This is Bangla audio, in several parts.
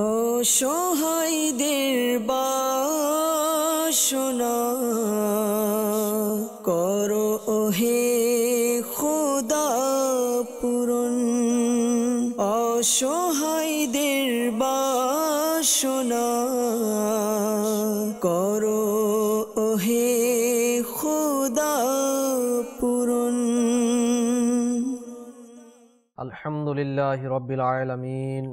অসহায়দের বাসনা করো ওহে খোদা পূরণ। অসহায়দের বাসনা করো ওহে খোদা পূরণ। আলহামদুলিল্লাহি রাব্বিল আলামিন,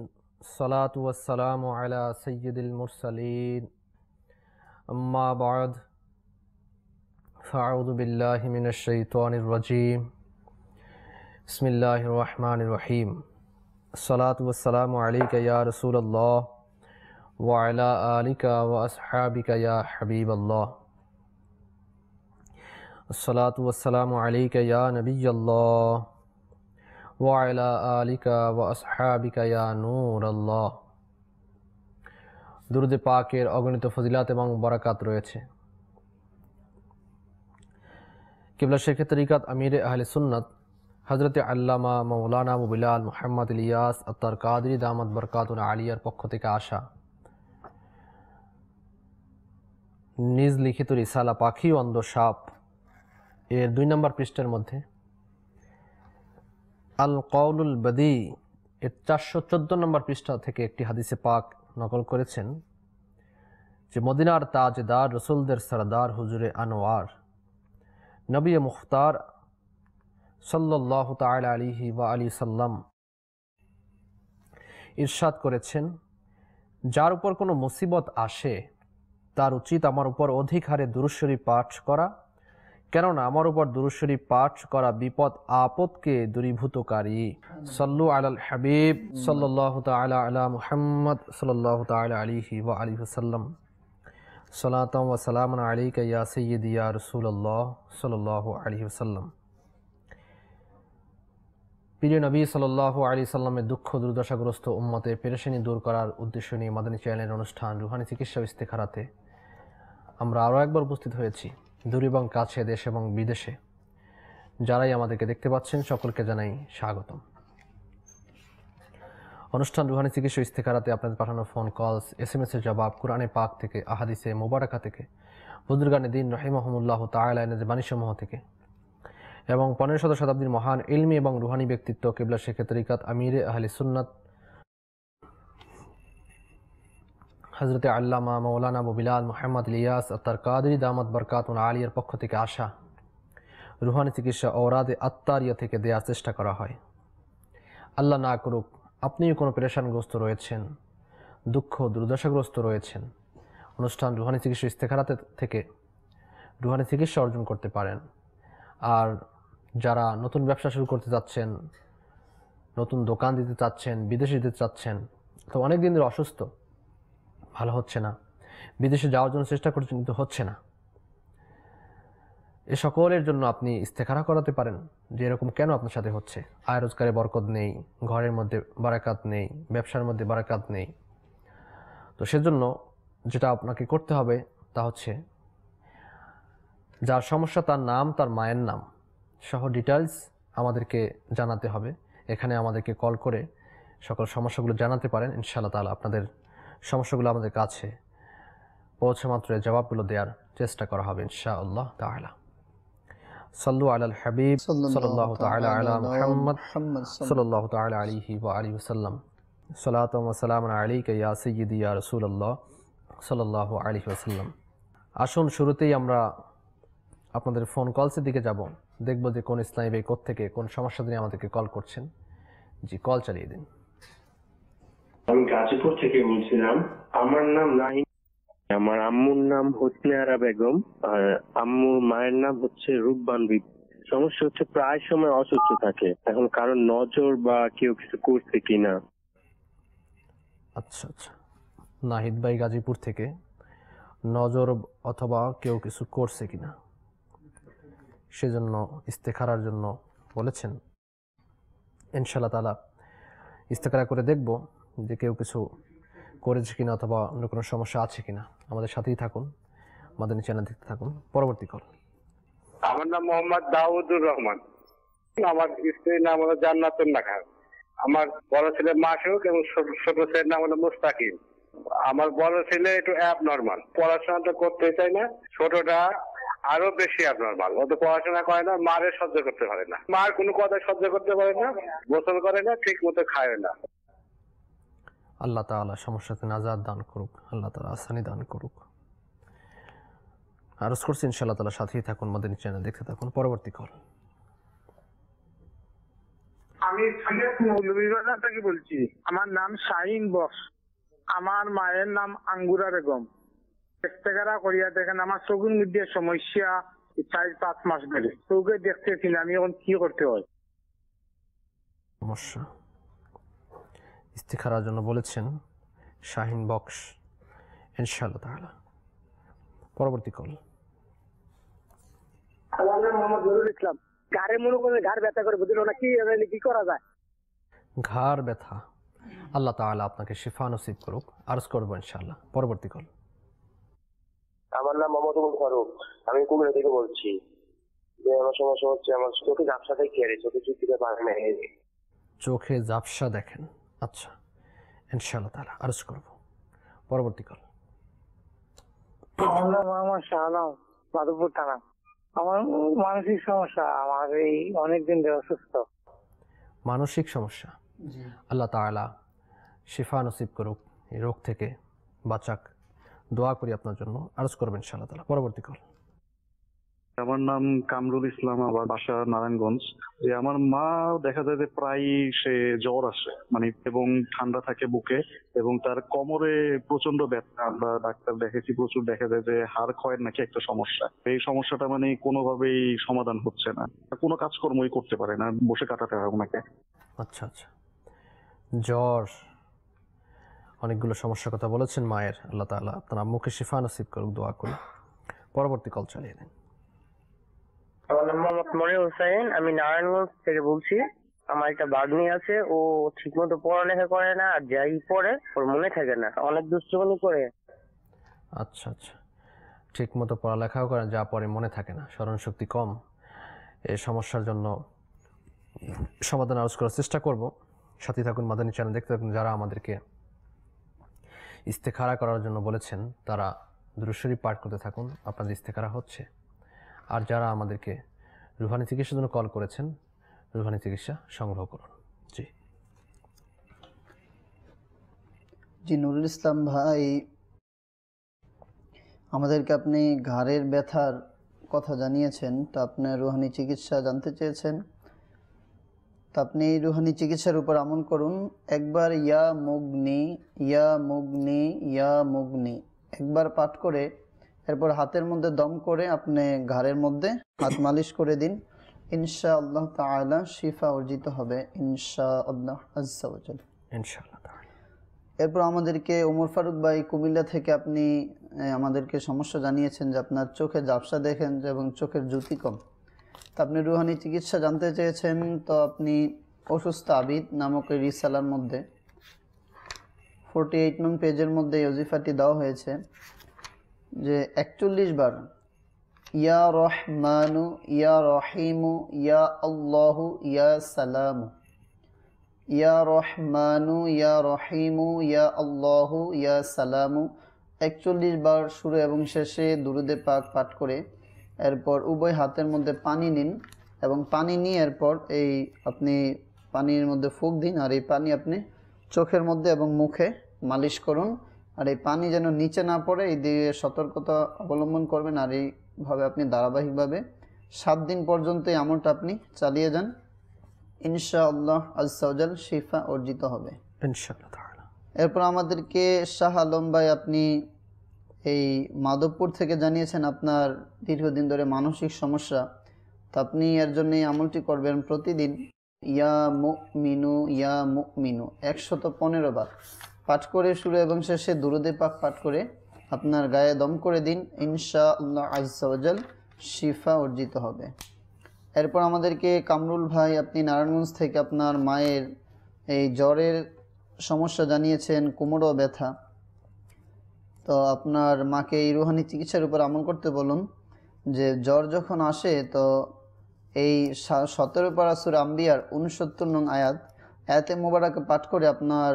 সালাতু ওয়াসসালামু আলা সাইয়্যিদিল মুরসালিন, আম্মা বা'দ, ফাআউযু বিল্লাহি মিনাশ শাইতানির রাজীম, বিসমিল্লাহির রহমানির রহিম। আসসালাতু ওয়াসসালামু আলাইকা ইয়া রাসূলুল্লাহ ওয়া আলা আলিকা ওয়া আসহাবিকা ইয়া হাবিবাল্লাহ। আসসালাতু ওয়াসসালামু আলাইকা ইয়া নাবিয়াল্লাহ ওয়া আলা আলিকা ওয়া আসহাবিকা ইয়া নূরাল্লাহ। দুরূদ পাকের অগণিত ফজিলাত এবং বরাকাত রয়েছে। কিবলা শেখ তরিকাত আমির আহলে সুন্নাত হযরত আল্লামা মাওলানা আবু বিলাল মুহাম্মদ ইলিয়াস আত্তার কাদরি দামাত বরকাতুল আলিয়ার পক্ষ থেকে আসা নিজ লিখিত রিসালা পাখি ও অন্ধ সাপ এর 2 নম্বর পৃষ্ঠার মধ্যে আল কওলুল বদী এর 414 নম্বর পৃষ্ঠা থেকে একটি হাদিসে পাক নকল করেছেন যে মদিনার তাজদার রসুলদের সরদার হুজুরে আনোয়ার নবী মুখতার সাল্লাল্লাহু তাআলা আলাইহি ওয়া আলিহি সাল্লাম ইরশাদ করেছেন, যার উপর কোনো মুসিবত আসে তার উচিত আমার উপর অধিক হারে দুরূদ শরীফ পাঠ করা, কেননা আমার উপর দুরূদ শরীফ পাঠ করা বিপদ আপদকে দূরীভূতকারী। সাল্লু আলাল হাবিব সাল্লাল্লাহু তাআলা আলা মুহাম্মদ সাল্লাল্লাহু তাআলা আলাইহি ওয়া আলিহি ওয়াসাল্লাম। সালাতাম ওয়া সালামান আলাইকা ইয়া সাইয়্যিদি ইয়া রাসূলুল্লাহ সাল্লাল্লাহু আলাইহি ওয়াসাল্লাম। প্রিয় নবী সাল্লাল্লাহু আলাইহি সাল্লামের দুঃখ দুর্দশাগ্রস্ত উম্মতের পেরেশানি দূর করার উদ্দেশ্য নিয়ে মাদানী চ্যানেলের অনুষ্ঠান রুহানি চিকিৎসা ও ইস্তেখারাতে আমরা আরও একবার উপস্থিত হয়েছি। দূর এবং কাছে, দেশ এবং বিদেশে যারাই আমাদেরকে দেখতে পাচ্ছেন সকলকে জানাই স্বাগতম। অনুষ্ঠান রুহানি চিকিৎসা ও ইস্তেখারাতে আপনাদের পাঠানো ফোন কলস, SMS এর জবাব, কোরআনে পাক থেকে, আহাদিসে মুবারাকা থেকে, বুজুর্গানে দ্বীন রাহিমাহুমুল্লাহ তাআলা এর বাণীসমূহ থেকে এবং 15শত শতাব্দীর মহান ইলমি এবং রুহানি ব্যক্তিত্ব কিবলা শেখ তরিকাত আমিরে আহলে সুন্নাত হযরত আল্লামা মাওলানা আবু বিলাল মুহাম্মদ ইলিয়াস আত্তার কাদরি দামাত বরকাতুল আলিয়ার পক্ষ থেকে আসা রুহানি চিকিৎসা ঔরাদে আত্তারিয়া থেকে দেওয়ার চেষ্টা করা হয়। আল্লাহ না করুক আপনিও কোনো পেরেশানগ্রস্ত রয়েছেন, দুঃখ দুর্দশাগ্রস্ত রয়েছেন, অনুষ্ঠান রুহানি চিকিৎসা ইস্তেখারাতে থেকে রুহানি চিকিৎসা অর্জন করতে পারেন। আর যারা নতুন ব্যবসা শুরু করতে চাচ্ছেন, নতুন দোকান দিতে চাচ্ছেন, বিদেশে যেতে চাচ্ছেন, তো অনেক দিন ধরে অসুস্থ, ভালো হচ্ছে না, বিদেশে যাওয়ার জন্য চেষ্টা করছেন কিন্তু হচ্ছে না, এ সকলের জন্য আপনি ইস্তেখারা করাতে পারেন যে এরকম কেন আপনার সাথে হচ্ছে। আয় রোজগারে বরকত নেই, ঘরের মধ্যে বারাকাত নেই, ব্যবসার মধ্যে বারাকাত নেই। তো সেজন্য যেটা আপনাকে করতে হবে তা হচ্ছে যার সমস্যা তার নাম, তার মায়ের নাম সহ ডিটেলস আমাদেরকে জানাতে হবে। এখানে আমাদেরকে কল করে সকল সমস্যাগুলো জানাতে পারেন। ইনশাআল্লাহ তাআলা আপনাদের সমস্যাগুলো আমাদের কাছে পৌঁছে মাত্র জবাবগুলো দেওয়ার চেষ্টা করা হবে ইনশাআল্লাহ তাআলা। সাল্লু আলাল হাবিব সাল্লাল্লাহু তাআলা আলা মুহাম্মদ সাল্লাল্লাহু তাআলা আলাইহি ওয়া আলিহি ওয়াসাল্লাম। সালাতু ওয়া সালামুন আলাইকা ইয়া সাইয়্যিদি ইয়া রাসূলুল্লাহ সাল্লাল্লাহু আলাইহি ওয়াসাল্লাম। আসুন শুরুতেই আমরা আপনাদের ফোন কলসের দিকে যাব, দেখব যে কোন ইসলামী ভাই কোত্থেকে কোন সমস্যা নিয়ে আমাদেরকে কল করছেন। জি, কল চালিয়ে দিন। আমি গাজীপুর থেকে বলছিলাম। আমার নাম নাহিম, আমার আম্মুর নাম হোসনে আরা বেগম, আর আম্মুর মায়ের নাম হচ্ছে রূপবান বিবি। সমস্যা হচ্ছে প্রায় সময় অসুস্থ থাকে, এখন কারণ নজর বা কেউ কিছু করছে কিনা। আচ্ছা আচ্ছা, নাহিদ ভাই গাজীপুর থেকে, নজর অথবা কেউ কিছু করছে কিনা সেজন্য ইস্তেখারার জন্য বলেছেন। ইনশাআল্লাহ তাআলা ইস্তেখারা করে দেখব যে কেউ কিছু করেছে কিনা অথবা অন্য কোনো সমস্যা আছে কিনা। আমাদের সাথেই থাকুন, মাদানী চ্যানেল দেখতে থাকুন। পরবর্তী কল। আমার নাম মোহাম্মদ দাউদুর রহমান, আমার স্ত্রীর নাম হলো জান্নাতুন নাহার। আমার বড় ছেলে মাসুক এবং ছোট ছেলের নাম হলো মুস্তাকিম। আমার বড় ছেলে একটু অ্যাব নর্মাল, পড়াশোনা তো করতে চায় না। ছোটটা আরো বেশি অ্যাব নর্মাল, ও তো পড়াশোনা করে না, মারে সহ্য করতে পারে না, মার কোনো কথা সহ্য করতে পারে না, গোসল করে না, ঠিক মতো খায় না। আল্লাহ তাআলা সমস্যাতে নাজাত দান করুক, আল্লাহ তাআলা আসানি দান করুক। আরজ করছি ইনশাআল্লাহ তাআলা সাথেই থাকুন, মাদানী চ্যানেল দেখতে থাকুন। পরবর্তী কল। আমি মৌলভীবাজার থেকে বলছি। আমার নাম শাহিন বক্স। আমার মায়ের নাম আঙ্গুরা বেগম। ইস্তেখারা করিয়া দেখেন আমার চোখের মধ্যে সমস্যা 4-5 মাস ধরে চোখে দেখতেছিল, আমি এখন কি করতে হয়? সমস্যা ইস্তিখারার জন্য বলেছেন শাহিন বক্স, ইনশাআল্লাহ তাআলা। পরবর্তী কল। আমার নাম মোহাম্মদ নুরুল ইসলাম। ঘাড়ে মনে করে ঘাড় ব্যথা করে, বুঝলো না, কি করা যায়? ঘাড় ব্যথা, আল্লাহ তাআলা আপনাকে শিফা নসিব করুক, আরজ করবো ইনশাআল্লাহ। পরবর্তী কল। আমার নাম মোহাম্মদ ফারুক, আমি কুমিল্লা থেকে বলছি। যে আমার সমস্যা হচ্ছে, আমার চোখে ঝাপসা দেখে চোখে চোখ দিতে পারে না। চোখে ঝাপসা দেখেন, আচ্ছা, ইনশাআল্লাহ তাআলা আরজ করব। পরবর্তী কল। আমার নাম মোহাম্মদ শাহনাম, মাধবপুর থানা। আমার মানসিক সমস্যা, আমার এই অনেকদিন ধরে অসুস্থ। মানসিক সমস্যা, আল্লাহ তাআলা শিফা নসিব করুক, এই রোগ থেকে বাঁচাক, দোয়া করি আপনার জন্য, আরজ করবেন ইনশাআল্লাহ তাআলা। পরবর্তী কল। আমার নাম কামরুল ইসলাম, আবার বাসা নারায়ণগঞ্জ। যে আমার মা দেখা যায় যে প্রায় সে জ্বর আসে, মানে এবং ঠান্ডা থাকে বুকে, এবং তার কোমরে প্রচন্ড ব্যথা। আমরা ডাক্তার দেখেছি, প্রচুর দেখা যায় যে হাড় ক্ষয়ের নাকি একটা সমস্যা। এই সমস্যাটা মানে কোনোভাবেই সমাধান হচ্ছে না, কোনো কাজকর্মই করতে পারে না, বসে কাটাতে হয় ওনাকে। আচ্ছা আচ্ছা, জ্বর, অনেকগুলো সমস্যার কথা বলেছেন মায়ের, আল্লাহ তাআলা আপনার আম্মুকে শিফা নসিব করুক, দোয়া করি। পরবর্তী কল চালিয়ে দিন। আমার নাম মোহাম্মদ মনির হোসেন, আমি নারায়ণগঞ্জ থেকে বলছি। আমার একটা ভাগ্নি আছে, ও ঠিক মতো পড়ালেখা করে না, আর যাই পড়ে ওর মনে থাকে না, অনেক দুষ্টুমি করে। আচ্ছা আচ্ছা, ঠিক মতো পড়ালেখাও করেন, যা পরে মনে থাকে না, স্মরণ শক্তি কম। এই সমস্যার জন্য সমাধান আরজ করার চেষ্টা করব। সাথে থাকুন, মাদানী চ্যানেল দেখতে থাকুন। যারা আমাদেরকে ইস্তেখারা করার জন্য বলেছেন তারা দুরূদ শরীফ পাঠ করতে থাকুন, আপনাদের ইস্তেখারা হচ্ছে। আর যারা আমাদেরকে রুহানি চিকিৎসার জন্য কল করেছেন, রুহানি চিকিৎসা সংগ্রহ করুন। জি নুরুল ইসলাম ভাই, আমাদেরকে আপনি ঘাড়ের ব্যথার কথা জানিয়েছেন, তো আপনি রুহানি চিকিৎসা জানতে চেয়েছেন। তো আপনি এই রুহানি চিকিৎসার উপর আমল করুন। একবার ইয়া মুগনি ইয়া মুগনি ইয়া মুগনি একবার পাঠ করে এরপর হাতের মধ্যে দম করে আপনি ঘাড়ের মধ্যে হাত মালিশ করে দিন, ইনশাআল্লাহ তাআলা শিফা অর্জিত হবে ইনশাআল্লাহ আজ্জা ওয়া জাল, ইনশাআল্লাহ তাআলা। এরপর আমাদেরকে ওমর ফারুক ভাই কুমিল্লা থেকে আপনি আমাদেরকে সমস্যা জানিয়েছেন যে আপনার চোখে ঝাপসা দেখেন এবং চোখের জ্যোতি কম। তো আপনি রুহানি চিকিৎসা জানতে চেয়েছেন, তো আপনি অসুস্থ আবিদ নামক এই রিসালার মধ্যে 48 নং পেজের মধ্যে এই ওজিফাটি দেওয়া হয়েছে যে 41 বার ইয়া রহমানু ইয়া রহিমু ইয়া আল্লাহু ইয়া সালামু, ইয়া রহমানু ইয়া রহিমু ইয়া আল্লাহু ইয়া সালামু 41 বার শুরু এবং শেষে দুরুদে পাক পাঠ করে এরপর উভয় হাতের মধ্যে পানি নিন এবং পানি নিয়ে এরপর এই আপনি পানির মধ্যে ফুঁক দিন, আর এই পানি আপনি চোখের মধ্যে এবং মুখে মালিশ করুন। আর এই পানি যেন নিচে না পড়ে এই দিকে সতর্কতা অবলম্বন করবেন। আর এইভাবে আপনি ধারাবাহিকভাবে 7 দিন পর্যন্ত এই আমলটা আপনি চালিয়ে যান, ইনশাআল্লাহ আজ্জা ওয়া জাল শিফা অর্জিত হবে ইনশাআল্লাহ তাআলা। এরপর আমাদেরকে শাহ আলম ভাই আপনি এই মাধবপুর থেকে জানিয়েছেন আপনার দীর্ঘদিন ধরে মানসিক সমস্যা। তো আপনি এর জন্য এই আমলটি করবেন প্রতিদিন ইয়া মুমিনু ইয়া মুমিনু 115 বার পাঠ করে শুরু এবং শেষে দুরুদে পাক পাঠ করে আপনার গায়ে দম করে দিন, ইনশাআল্লাহ আজ্জা ওয়া জাল শিফা অর্জিত হবে। এরপর আমাদেরকে কামরুল ভাই আপনি নারায়ণগঞ্জ থেকে আপনার মায়ের এই জ্বরের সমস্যা জানিয়েছেন, কোমরও ব্যথা। তো আপনার মাকে এই রুহানি চিকিৎসার উপর আমল করতে বলুন যে জ্বর যখন আসে তো এই 17 পারা সূরা আম্বিয়ার 69 নং আয়াত আয়াতে মোবারক পাঠ করে আপনার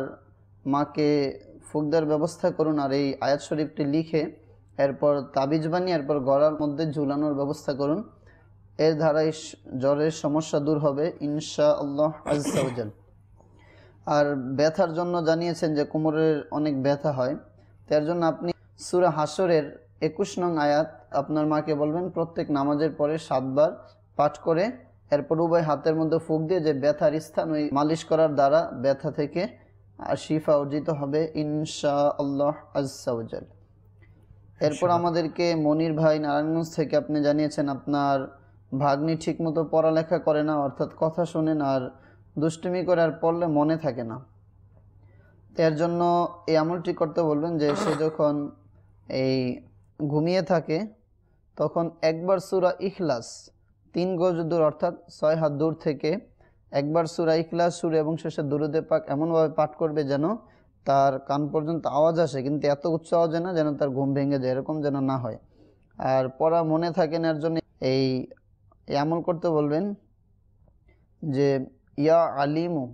মাকে ফুক দেওয়ার ব্যবস্থা করুন, আর এই আয়াত শরীফটি লিখে এরপর তাবিজ বানিয়ে এরপর গলার মধ্যে ঝুলানোর ব্যবস্থা করুন। এর দ্বারাই জ্বরের সমস্যা দূর হবে ইনশাআল্লাহ আজ্জা ওয়াজাল। আর ব্যথার জন্য জানিয়েছেন যে কোমরের অনেক ব্যথা হয়, তার জন্য আপনি সূরা হাসরের 21 নং আয়াত আপনার মাকে বলবেন প্রত্যেক নামাজের পরে 7 বার পাঠ করে এরপর উভয় হাতের মধ্যে ফুঁক দিয়ে যে ব্যথার স্থান ওই মালিশ করার দ্বারা ব্যথা থেকে শিফা অর্জিত হবে ইনশাআল্লাহ আজ্জা ওয়াজাল। এরপর আমাদেরকে মনির ভাই নারায়ণগঞ্জ থেকে আপনি জানিয়েছেন আপনার ভাগ্নি ঠিকমতো পড়ালেখা করে না, অর্থাৎ কথা শোনেন আর দুষ্টুমি করে, আর পড়লে মনে থাকে না। এর জন্য এই আমলটি করতে বলবেন যে সে যখন এই ঘুমিয়ে থাকে তখন একবার সূরা ইখলাস 3 গজ দূর অর্থাৎ 6 হাত দূর থেকে একবার সূরা ইখলাস শুরু এবং শেষে দুরূদে পাক এমনভাবে পাঠ করবে যেন তার কান পর্যন্ত আওয়াজ আসে, কিন্তু এত উচ্চ আওয়াজে না যেন তার ঘুম ভেঙে যায়, এরকম যেন না হয়। আর পড়া মনে থাকে না, এর জন্য এই আমল করতে বলবেন যে ইয়া আলিমু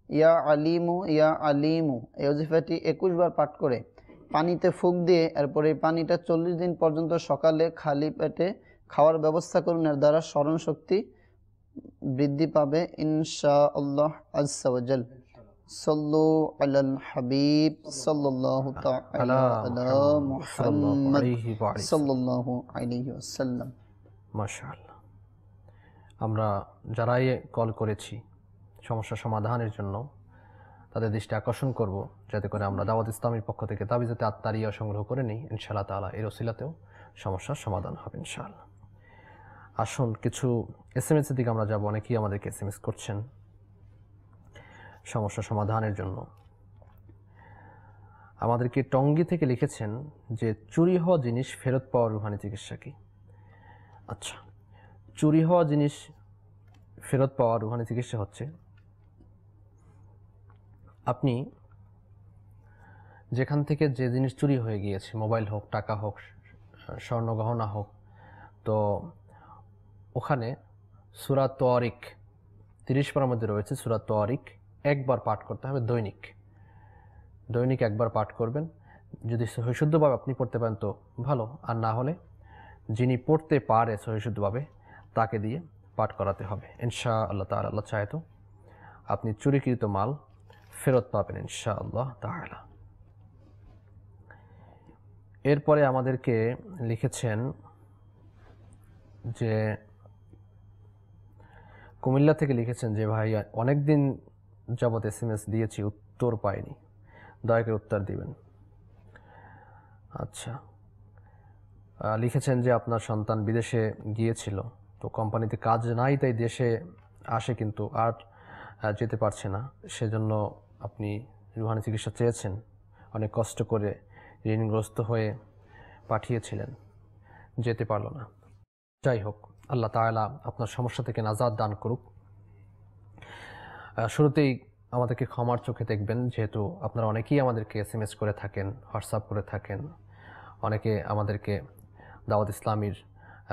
ইয়া আলিমু ইয়া আলিমু এই ওজিফাটি 21 বার পাঠ করে পানিতে ফুঁক দিয়ে এরপর এই পানিটা 40 দিন পর্যন্ত সকালে খালি পেটে খাওয়ার ব্যবস্থা করুন। এর দ্বারা স্মরণ শক্তি বৃদ্ধি পাবে ইনশাআল্লাহ আজ্জা ওয়াজাল। সাল্লু আলাল হাবিব সাল্লাল্লাহু তাআলা আলা মুহাম্মদ সাল্লাল্লাহু আলাইহি ওয়াসাল্লাম। মাশাআল্লাহ। আমরা যারাই কল করেছি সমস্যা সমাধানের জন্য তাদের দৃষ্টি আকর্ষণ করব যাতে করে আমরা দাওয়াত ইসলামের পক্ষ থেকে তাবিজাতে আত্মারিয়া সংগ্রহ করে নিই ইনশাআল্লাহ তাআলা। এর ওসিলাতেও সমস্যার সমাধান হবে ইনশাআল্লাহ। আসুন কিছু এসএমএস এর দিকে আমরা যাব। অনেকেই আমাদেরকে এসএমএস করছেন সমস্যা সমাধানের জন্য। আমাদেরকে টঙ্গী থেকে লিখেছেন যে চুরি হওয়া জিনিস ফেরত পাওয়ার রুহানি চিকিৎসা কি? আচ্ছা, চুরি হওয়া জিনিস ফেরত পাওয়ার রুহানি চিকিৎসা হচ্ছে আপনি যেখান থেকে যে জিনিস চুরি হয়ে গিয়েছে, মোবাইল হোক, টাকা হোক, স্বর্ণ গহনা হোক, তো ওখানে সূরা তারিক 30 পারার মধ্যে রয়েছে সূরা তারিক একবার পাঠ করতে হবে দৈনিক একবার পাঠ করবেন। যদি সহিশুদ্ধভাবে আপনি পড়তে পারেন তো ভালো, আর না হলে যিনি পড়তে পারে সহিশুদ্ধভাবে তাকে দিয়ে পাঠ করাতে হবে ইনশাআল্লাহ তাআলা। আল্লাহ চাহে তো আপনি চুরিকৃত মাল ফেরত পাবেন ইনশাআল্লাহ তাআলা। এরপরে আমাদেরকে লিখেছেন যে কুমিল্লা থেকে লিখেছেন যে ভাই অনেক দিন যাবত এসএমএস দিয়েছি, উত্তর পাইনি, দয়া করে উত্তর দিবেন। আচ্ছা, লিখেছেন যে আপনার সন্তান বিদেশে গিয়েছিল, তো কোম্পানিতে কাজ নাই তাই দেশে আসে কিন্তু আর যেতে পারছে না, সেজন্য আপনি রুহানি চিকিৎসা চেয়েছেন, অনেক কষ্ট করে ঋণগ্রস্ত হয়ে পাঠিয়েছিলেন, যেতে পারল না। যাই হোক, আল্লাহ তাআলা আপনার সমস্যা থেকে নাজাত দান করুক। শুরুতেই আমাদেরকে ক্ষমার চোখে দেখবেন, যেহেতু আপনারা অনেকেই আমাদেরকে এসএমএস করে থাকেন, হোয়াটসঅ্যাপ করে থাকেন, অনেকে আমাদেরকে দাওয়াত ইসলামীর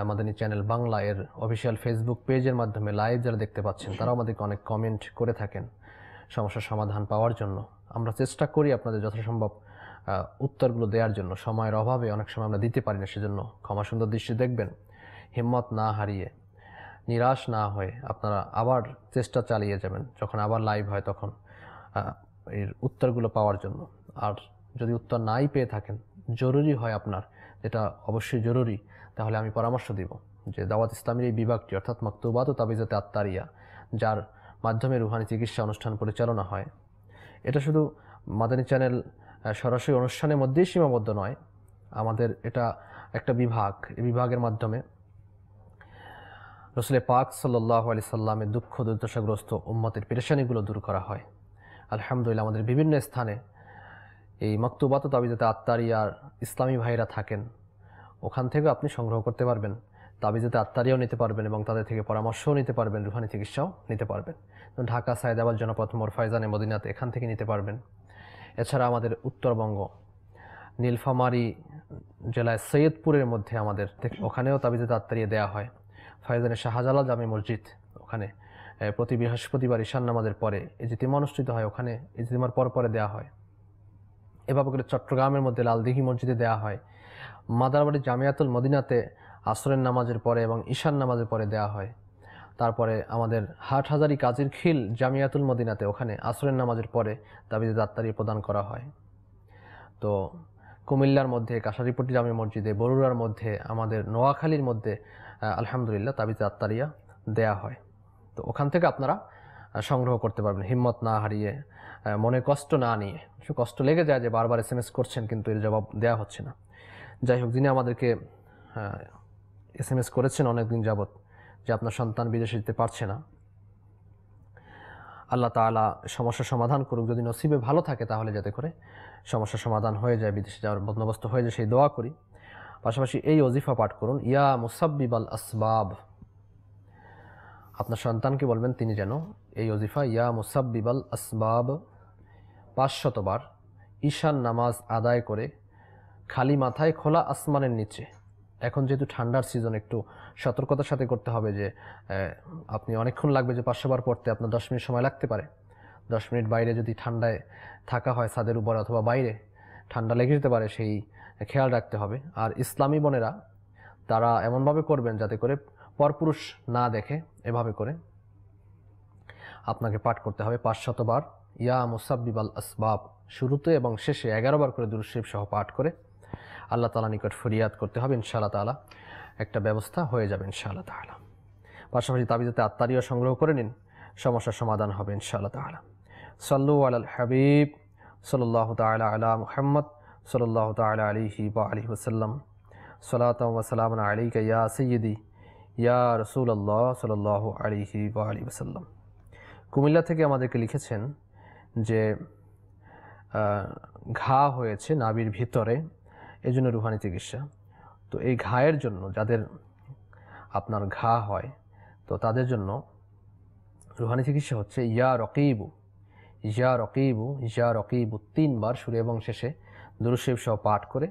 মাদানী চ্যানেল বাংলা এর অফিসিয়াল ফেসবুক পেজের মাধ্যমে লাইভ যারা দেখতে পাচ্ছেন তারাও আমাদেরকে অনেক কমেন্ট করে থাকেন সমস্যার সমাধান পাওয়ার জন্য। আমরা চেষ্টা করি আপনাদের যথাসম্ভব উত্তরগুলো দেওয়ার জন্য, সময়ের অভাবে অনেক সময় আমরা দিতে পারি না, সেজন্য ক্ষমা সুন্দর দৃষ্টি দেখবেন। হিম্মত না হারিয়ে, নিরাশ না হয়ে আপনারা আবার চেষ্টা চালিয়ে যাবেন, যখন আবার লাইভ হয় তখন এর উত্তরগুলো পাওয়ার জন্য। আর যদি উত্তর নাই পেয়ে থাকেন, জরুরি হয় আপনার, যেটা অবশ্যই জরুরি, তাহলে আমি পরামর্শ দিব যে দাওয়াত ইসলামের এই বিভাগটি অর্থাৎ মাকতুবাত ও তাবিজাতে আত্তারিয়া, যার মাধ্যমে রুহানি চিকিৎসা অনুষ্ঠান পরিচালনা হয়, এটা শুধু মাদানী চ্যানেল সরাসরি অনুষ্ঠানের মধ্যেই সীমাবদ্ধ নয়, আমাদের এটা একটা বিভাগ। এই বিভাগের মাধ্যমে রাসূল পাক সাল্লাল্লাহু আলাইহি সাল্লামের দুঃখ দুর্দশাগ্রস্ত উম্মতের পেরেশানিগুলো দূর করা হয়। আলহামদুলিল্লাহ, আমাদের বিভিন্ন স্থানে এই মাকতুবাত ও তাবিজাতে আত্তারিয়ার ইসলামী ভাইরা থাকেন, ওখান থেকে আপনি সংগ্রহ করতে পারবেন, তাবিজাতে আত্তারিয়াও নিতে পারবেন এবং তাদের থেকে পরামর্শও নিতে পারবেন, রুহানি চিকিৎসাও নিতে পারবেন। ঢাকা সায়েদাবাদ জনপথ মোড় ফায়জানে মদিনাতে এখান থেকে নিতে পারবেন। এছাড়া আমাদের উত্তরবঙ্গ নীলফামারী জেলায় সৈয়দপুরের মধ্যে আমাদের ওখানেও তাবিজাতে আত্তারিয়া দেওয়া হয়। ফায়জানে শাহজালাল জামে মসজিদ, ওখানে প্রতি বৃহস্পতিবার ঈশান নামাজের পরে ইজতিমা অনুষ্ঠিত হয়, ওখানে ইজতিমার পরে দেওয়া হয়। এভাবে করে চট্টগ্রামের মধ্যে লালদিঘি মসজিদে দেওয়া হয়। মাদারবাড়ি জামিয়াতুল মদিনাতে আসরের নামাজের পরে এবং ঈশান নামাজের পরে দেওয়া হয়। তারপরে আমাদের হাটহাজারী কাজীর খিল জামিয়াতুল মদিনাতে ওখানে আসরের নামাজের পরে তাবিজে দাত্তারি প্রদান করা হয়। তো কুমিল্লার মধ্যে কাশারিপট্টি জামে মসজিদে, বরুড়ার মধ্যে, আমাদের নোয়াখালীর মধ্যে আলহামদুলিল্লাহ তাবিজে দাত্তারিয়া দেয়া হয়। তো ওখান থেকে আপনারা সংগ্রহ করতে পারবেন হিম্মত না হারিয়ে, মনে কষ্ট না নিয়ে। একটু কষ্ট লেগে যায় যে বারবার SMS করছেন কিন্তু এর জবাব দেওয়া হচ্ছে না। যাই হোক, যিনি আমাদেরকে SMS করেছেন অনেকদিন যাবৎ যে আপনার সন্তান বিদেশে যেতে পারছে না, আল্লাহ তাআলা সমস্যার সমাধান করুক। যদি নসিবে ভালো থাকে তাহলে যাতে করে সমস্যার সমাধান হয়ে যায়, বিদেশে যাওয়ার বন্দোবস্ত হয়ে যায়, সেই দোয়া করি। পাশাপাশি এই ওজিফা পাঠ করুন, ইয়া মুসাব্বিবাল আসবাব। আপনার সন্তানকে বলবেন তিনি যেন এই ওজিফা ইয়া মুসাব্বিবাল আসবাব 500 বার ঈশান নামাজ আদায় করে খালি মাথায় খোলা আসমানের নিচে। এখন যেহেতু ঠান্ডার সিজন, একটু সতর্কতার সাথে করতে হবে যে আপনি অনেকক্ষণ লাগবে যে 500 বার পড়তে, আপনার 10 মিনিট সময় লাগতে পারে। 10 মিনিট বাইরে যদি ঠান্ডায় থাকা হয় ছাদের উপরে অথবা বাইরে, ঠান্ডা লেগে যেতে পারে, সেই খেয়াল রাখতে হবে। আর ইসলামী বোনেরা তারা এমনভাবে করবেন যাতে করে পরপুরুষ না দেখে, এভাবে করে আপনাকে পাঠ করতে হবে 500 বার ইয়া মুসাব্বিবাল আসবাব, শুরুতে এবং শেষে 11 বার করে দুরূদ শরীফ সহ পাঠ করে আল্লাহ তাআলা নিকট ফরিয়াদ করতে হবে। ইনশাআল্লাহ তাআলা একটা ব্যবস্থা হয়ে যাবে ইনশাআল্লাহ তাআলা। পাশাপাশি তাবিজাতে আত্মারিও সংগ্রহ করে নিন, সমস্যার সমাধান হবে ইনশাআল্লাহ তাআলা। সাল্লু আলাল হাবিব সাল্লাল্লাহু তাআলা আলা মুহাম্মদ সাল্লাল্লাহু তাআলা আলাইহি ওয়া আলিহি ওয়াসাল্লাম। সালাতাও ওয়া সালামুন আলাইকা ইয়া সাইয়্যিদি ইয়া রাসূলুল্লাহ সাল্লাল্লাহু আলাইহি ওয়া আলিহি ওয়াসাল্লাম। কুমিল্লা থেকে আমাদেরকে লিখেছেন যে ঘা হয়েছে নাভির ভিতরে, এজন্য রুহানি চিকিৎসা। তো এই ঘায়ের জন্য, যাদের আপনার ঘা হয় তো তাদের জন্য রুহানি চিকিৎসা হচ্ছে ইয়া রকিবু ইয়া রকিবু ইয়া রকিবু 3 বার শুরু এবং শেষে দুরূদ শরীফ সহ পাঠ করে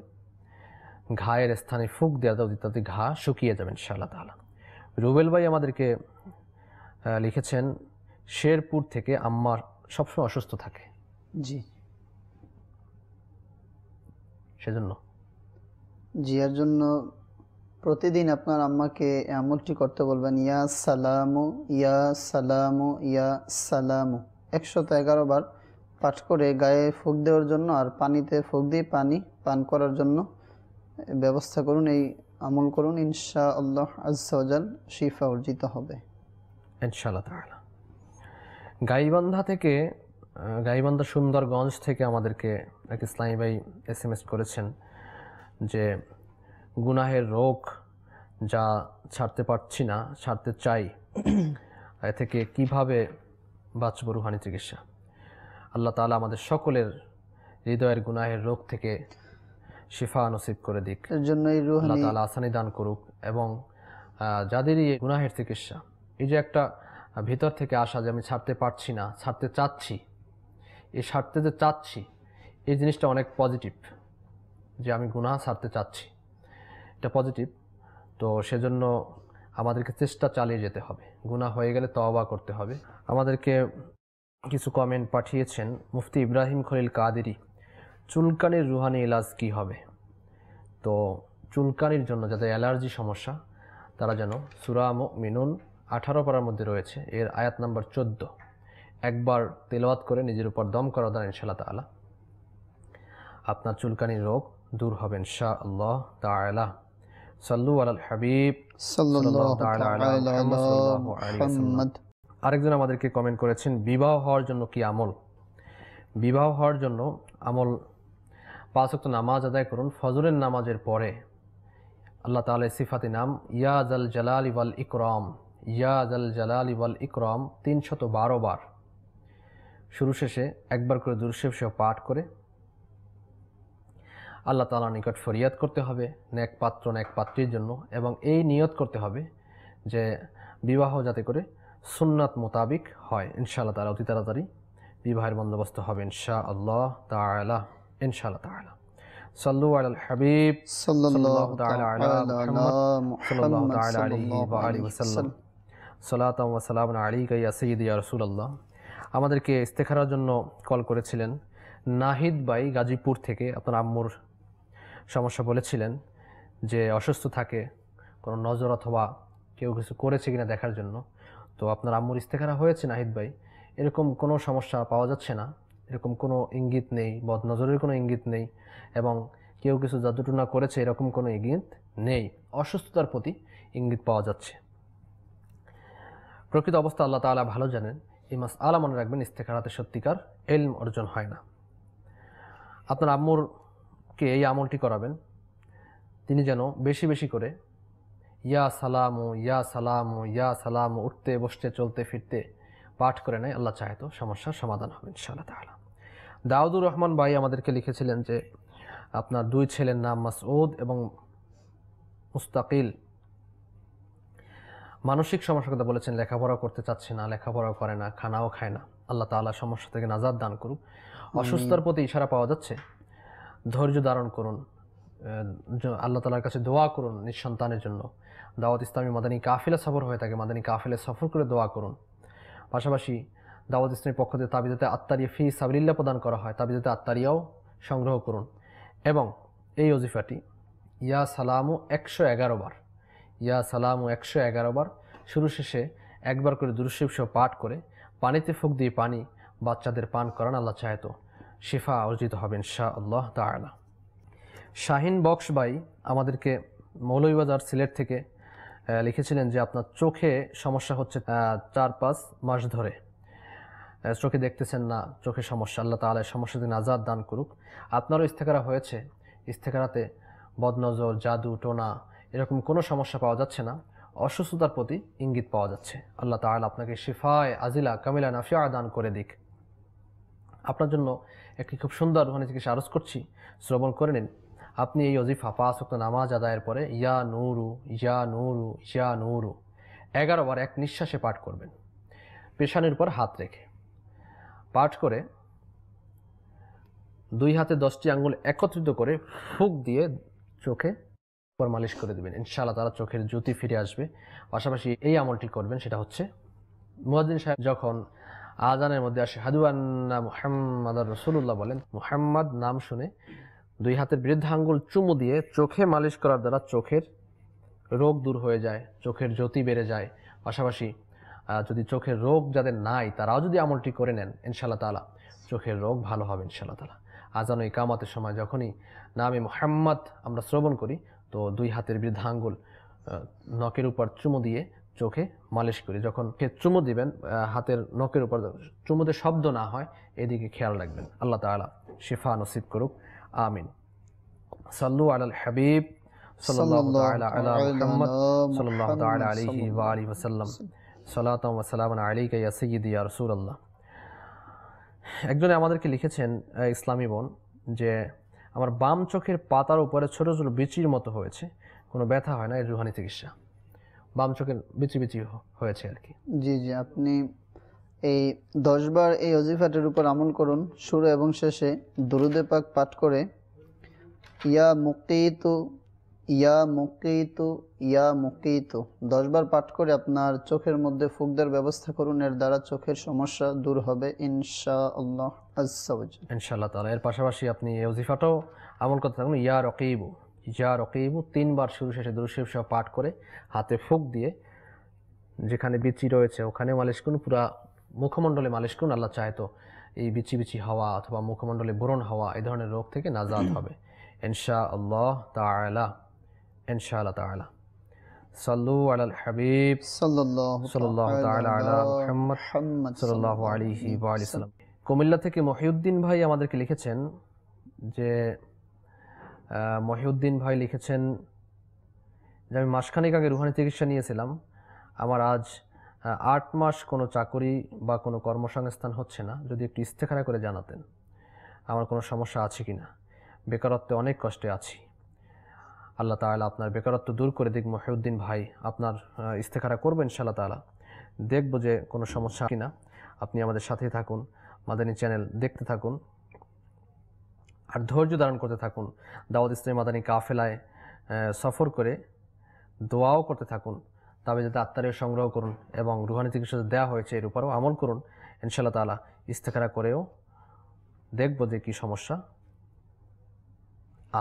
ঘায়ের স্থানে ফুঁক দেওয়া দাও, তাতে ঘা শুকিয়ে যাবে ইনশাআল্লাহ তাআলা। রুবেল ভাই আমাদেরকে লিখেছেন শেরপুর থেকে, আম্মা সবসময় অসুস্থ থাকে, জি সেজন্য এর জন্য প্রতিদিন আপনার আম্মাকে আমলটি করতে বলবেন, ইয়া সালামু ইয়া সালামু ইয়া সালামু 111 বার পাঠ করে গায়ে ফুঁক দেওয়ার জন্য আর পানিতে ফুঁক দিয়ে পানি পান করার জন্য ব্যবস্থা করুন। এই আমল করুন, ইনশাআল্লাহ আজ্জা ওয়া জাল শিফা অর্জিত হবে ইনশাআল্লাহ তাআলা। গাইবান্ধা সুন্দরগঞ্জ থেকে আমাদেরকে এক ইসলামী ভাই SMS করেছেন যে গুনাহের রোগ যা ছাড়তে পারছি না, ছাড়তে চাই, এ থেকে কিভাবে বাঁচব, রুহানি চিকিৎসা। আল্লাহ তাআলা আমাদের সকলের হৃদয়ের গুনাহের রোগ থেকে শিফা নসিব করে দিক, এর জন্য আল্লাহ তাআলা আসানি দান করুক। এবং যাদেরই গুনাহের চিকিৎসা, এই যে একটা ভিতর থেকে আসা যে আমি ছাড়তে পারছি না, ছাড়তে চাচ্ছি, এই ছাড়তে যে চাচ্ছি এই জিনিসটা অনেক পজিটিভ, যে আমি গুনাহ ছাড়তে চাচ্ছি, এটা পজিটিভ। তো সেজন্য আমাদেরকে চেষ্টা চালিয়ে যেতে হবে, গুনাহ হয়ে গেলে তওবা করতে হবে। আমাদেরকে কিছু কমেন্ট পাঠিয়েছেন মুফতি ইব্রাহিম খলিল কাদেরী, চুলকানির রুহানি ইলাজ কি হবে? তো চুলকানির জন্য যাদের অ্যালার্জি সমস্যা তারা যেন সূরা মুমিনুন 18 পারার মধ্যে রয়েছে, এর আয়াত নাম্বার 14 একবার তেলাওয়াত করে নিজের উপর দম করা দ্বারা ইনশাআল্লাহ তাআলা আপনার চুলকানির রোগ দূর হবে ইনশাআল্লাহ তাআলা। সাল্লু আলাল হাবিব সাল্লাল্লাহু তাআলা আলা মুহাম্মদ। আরেকজন আমাদেরকে কমেন্ট করেছেন বিবাহ হওয়ার জন্য কি আমল? বিবাহ হওয়ার জন্য আমল 5 ওয়াক্ত নামাজ আদায় করুন ফজরের নামাজের পরে। আল্লাহ তাআলার সিফাতি নাম ইয়া জাল জালালি ওয়াল ইকরাম, ইয়া জাল জালালি ওয়াল ইকরাম 312 বার শুরু শেষে একবার করে দুরূদ শরীফ সহ পাঠ করে আল্লাহ তাআলার নিকট ফরিয়াদ করতে হবে নেক পাত্র নেক পাত্রীর জন্য, এবং এই নিয়ত করতে হবে যে বিবাহ যাতে করে সুন্নাত মোতাবিক হয়। ইনশাআল্লাহ তাআলা অতি তাড়াতাড়ি বিবাহের বন্দোবস্ত হবে ইনশাআল্লাহ তাআলা, ইনশাআল্লাহ তাআলা। সাল্লু আলাল হাবিব সাল্লাল্লাহু তাআলা আলা মুহাম্মদ সাল্লাল্লাহু তাআলা আলাইহি ওয়া আলিহি ওয়াসাল্লাম। সালাতাম ওয়া সালামুন আলাইকা ইয়া সাইয়্যিদি ইয়া রাসূলুল্লাহ। আমাদেরকে ইস্তেখারার জন্য কল করেছিলেন নাহিদ ভাই গাজীপুর থেকে। আপনার আম্মুর সমস্যা বলেছিলেন যে অসুস্থ থাকে, কোনো নজর অথবা কেউ কিছু করেছে কিনা দেখার জন্য। তো আপনার আম্মুর ইস্তেখারা হয়েছে নাহিদ ভাই, এরকম কোনো সমস্যা পাওয়া যাচ্ছে না, এরকম কোনো ইঙ্গিত নেই, বদনজরের কোনো ইঙ্গিত নেই, এবং কেউ কিছু জাদুটুনা করেছে এরকম কোনো ইঙ্গিত নেই। অসুস্থতার প্রতি ইঙ্গিত পাওয়া যাচ্ছে। প্রকৃত অবস্থা আল্লাহ তাআলা ভালো জানেন। এই মাসআলা মনে রাখবেন, ইস্তেখারাতে সত্যিকার ইলম অর্জন হয় না। আপনার আম্মুরকে এই আমলটি করাবেন, তিনি যেন বেশি বেশি করে ইয়া সালামু ইয়া সালামু ইয়া সালামু উঠতে বসতে চলতে ফিরতে পাঠ করে নেয়। আল্লাহ চাহে তো সমস্যার সমাধান হবে ইনশাআল্লাহ তাআলা। দাউদুর রহমান ভাই আমাদেরকে লিখেছিলেন যে আপনার 2 ছেলের নাম মাসউদ এবং মুস্তাকিল। মানসিক সমস্যার কথা বলেছেন, লেখাপড়া করতে চাচ্ছে না, লেখাপড়া করে না, খানাও খায় না। আল্লাহ তাআলা সমস্যা থেকে নাজাত দান করুক। অসুস্থতার প্রতি ইশারা পাওয়া যাচ্ছে, ধৈর্য ধারণ করুন, আল্লাহ তাআলার কাছে দোয়া করুন নিঃসন্তানের জন্য। দাওয়াত ইসলামী মাদানী কাফিলা সফর হয়ে থাকে, মাদানী কাফিলা সফর করে দোয়া করুন। পাশাপাশি দাওয়াত ইসলামীর পক্ষ থেকে তাবিজাতে আত্তারিয়া ফি সাবিলিল্লাহ প্রদান করা হয়, তাবিজাতে আত্তারিয়াও সংগ্রহ করুন। এবং এই ওজিফাটি ইয়া সালামু 111 বার, ইয়া সালামু 111 বার শুরু শেষে একবার করে দুরূদ শরীফ সহ পাঠ করে পানিতে ফুঁক দিয়ে পানি বাচ্চাদের পান করান। আল্লাহ চাহে তো শিফা অর্জিত হবে ইনশাআল্লাহ তাআলা। শাহিন বক্স ভাই আমাদেরকে মৌলভীবাজার সিলেট থেকে লিখেছিলেন যে আপনার চোখে সমস্যা হচ্ছে 4-5 মাস ধরে, চোখে দেখতেছেন না, চোখে সমস্যা। আল্লাহ তাআলা সমস্যা থেকে নাজাত দান করুক। আপনারও ইস্তেখারা হয়েছে, ইস্তেখারাতে বদনজর, জাদু টোনা এরকম কোনো সমস্যা পাওয়া যাচ্ছে না, অসুস্থতার প্রতি ইঙ্গিত পাওয়া যাচ্ছে। আল্লাহ তাআলা আপনাকে শিফায়ে আজিলা কামিলা নাফিয়া দান করে দিক। আপনার জন্য একটি খুব সুন্দর রুহানি চিকিৎসা আরজ করছি, শ্রবণ করে নিন। আপনি এই ওজিফা 5 ওয়াক্ত নামাজ আদায়ের পরে ইয়া নূরু ইয়া নূরু ইয়া নূরু 11 বার এক নিঃশ্বাসে পাঠ করবেন, পেশানির উপর হাত রেখে পাঠ করে 2 হাতে 10টি আঙ্গুল একত্রিত করে ফুঁক দিয়ে চোখে উপর মালিশ করে দেবেন। ইনশাআল্লাহ তাআলা চোখের জ্যোতি ফিরে আসবে। পাশাপাশি এই আমলটি করবেন, সেটা হচ্ছে মুয়াজ্জিন সাহেব যখন আযানের মধ্যে আশহাদু আন্না মুহাম্মাদার রাসূলুল্লাহ বলেন, মুহাম্মদ নাম শুনে 2 হাতের বৃদ্ধ আঙ্গুল চুমু দিয়ে চোখে মালিশ করার দ্বারা চোখের রোগ দূর হয়ে যায়, চোখের জ্যোতি বেড়ে যায়। পাশাপাশি যদি চোখের রোগ যাদের নাই তারাও যদি আমলটি করে নেন ইনশাআল্লাহ তাআলা চোখের রোগ ভালো হবে ইনশাআল্লাহ তাআলা। আযান ও ইকামতের সময় যখনই নামে মুহাম্মদ আমরা শ্রবণ করি তো 2 হাতের বৃদ্ধ আঙ্গুল নখের উপর চুমু দিয়ে চোখে মালিশ করি। যখন চুমু দিবেন হাতের নখের উপর চুমুতে শব্দ না হয় এদিকে খেয়াল রাখবেন। আল্লাহ তাআলা শিফা নসিব করুক, আমিন। সাল্লু আলাল হাবিব সাল্লাল্লাহু তাআলা আলা মুহাম্মদ সাল্লাল্লাহু তাআলা আলাইহি ওয়া আলিহি ওয়াসাল্লাম। সালাতাম ওয়া সালামান আলাইকা ইয়া সাইয়্যিদি ইয়া রাসূলুল্লাহ। একজনে আমাদেরকে লিখেছেন ইসলামী বোন যে আমার বাম চোখের পাতার উপরে ছোট ছোট বিচির মতো হয়েছে, কোনো ব্যথা হয় না, এর রুহানি চিকিৎসা। বাম চোখের বিচি বিচি হয়েছে আর কি। জি জি, আপনি এই 10 বার এই ওজিফাটের উপর আমল করুন। শুরু এবং শেষে দুরুদে পাক পাঠ করে ইয়া মুকিতু ইয়া মুকিতু ইয়া মুকিতু 10 বার পাঠ করে আপনার চোখের মধ্যে ফুঁক দেওয়ার ব্যবস্থা করুন। এর দ্বারা চোখের সমস্যা দূর হবে ইনশাআল্লাহ আজ্জা ওয়া জাল। ইনশাআল্লাহ তাআলা। এর পাশাপাশি আপনি এই ওজিফাটাও আমল করতে থাকুন। ইয়া রকিবু 3 বার শুরু শেষে দুরূদ শরীফ সহ পাঠ করে হাতে ফুঁক দিয়ে যেখানে বিচি রয়েছে ওখানে মালিশ করুন, পুরা মুখমণ্ডলে মালিশ করুন। আল্লাহ চাহে তো এই বিচি বিচি হওয়া অথবা মুখমণ্ডলে ব্রণ হওয়া এই ধরনের রোগ থেকে নাজাত হবে ইনশাআল্লাহ তাআলা। ইনশাআল্লাহ তাআলা। সাল্লু আলাল হাবিব সাল্লাল্লাহু তাআলা আলা মুহাম্মদ সাল্লাল্লাহু আলাইহি ওয়া আলিহি ওয়াসাল্লাম। কুমিল্লা থেকে মহিউদ্দিন ভাই আমাদেরকে লিখেছেন যে আমি মাসখানেক আগে রুহানি চিকিৎসা নিয়েছিলাম, আমার আজ 8 মাস কোনো চাকরি বা কোনো কর্মসংস্থান হচ্ছে না, যদি একটু ইস্তেখারা করে জানাতেন আমার কোনো সমস্যা আছে কিনা, বেকারত্বে অনেক কষ্টে আছি। আল্লাহ তাআলা আপনার বেকারত্ব দূর করে দিক। মহিউদ্দিন ভাই আপনার ইস্তেখারা করবেন ইনশাআল্লাহ তাআলা, দেখব যে কোনো সমস্যা কিনা। আপনি আমাদের সাথেই থাকুন, মাদানী চ্যানেল দেখতে থাকুন আর ধৈর্য ধারণ করতে থাকুন। দাওয়াত ইসলামী মাদানী কাফেলায় সফর করে দোয়াও করতে থাকুন, তাবিজ আত্মারিও সংগ্রহ করুন এবং রুহানি চিকিৎসা দেওয়া হয়েছে এর উপরেও আমল করুন। ইনশাআল্লাহ তাআলা ইস্তেখারা করেও দেখব যে কি সমস্যা